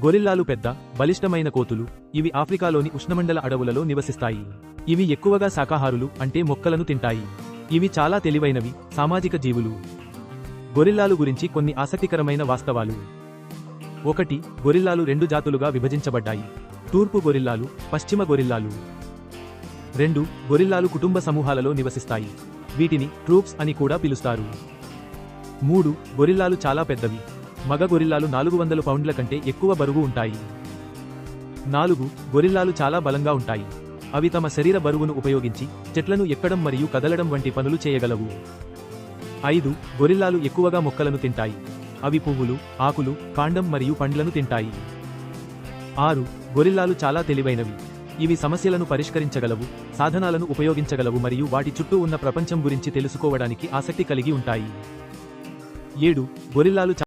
గొరిల్లాలు పెద్ద, బలిష్టమైన కోతులు. ఇవి ఆఫ్రికాలోని ఉష్ణమండల అడవులలో నివసిస్తాయి. ఇవి ఎక్కువగా శాకాహారులు, అంటే మొక్కలను తింటాయి. ఇవి చాలా తెలివైనవి, సామాజిక జీవులు. గొరిల్లాలు గురించి కొన్ని ఆసక్తికరమైన వాస్తవాలు. 1. గొరిల్లాలు 2 జాతులుగా విభజించబడ్డాయి. తూర్పు గొరిల్లాలు, పశ్చిమ గొరిల్లాలు. 2. గొరిల్లాలు కుటుంబ సమూహాలలో నివసిస్తాయి. వీటిని ట్రూప్స్ అని కూడా పిలుస్తారు. 3. గొరిల్లాలు చాలా పెద్దవి. మగ గొరిల్లాలు 400 పౌండ్ల కంటే ఎక్కువ బరువు ఉంటాయి. 4. గొరిల్లాలు చాలా బలంగా ఉంటాయి. అవి తమ శరీర బరువును ఉపయోగించి చెట్లను ఎక్కడం మరియు కదలడం వంటి పనులు చేయగలవు. 5. గొరిల్లాలు ఎక్కువగా మొక్కలను తింటాయి. అవి పువ్వులు, ఆకులు, కాండం మరియు పండ్లను తింటాయి. 6. గొరిల్లాలు చాలా తెలివైనవి. ఇవి సమస్యలను పరిష్కరించగలవు, సాధనాలను ఉపయోగించగలవు మరియు వాటి చుట్టూ ఉన్న ప్రపంచం గురించి తెలుసుకోవడానికి ఆసక్తి కలిగి ఉంటాయి. 7. గొరిల్లాలు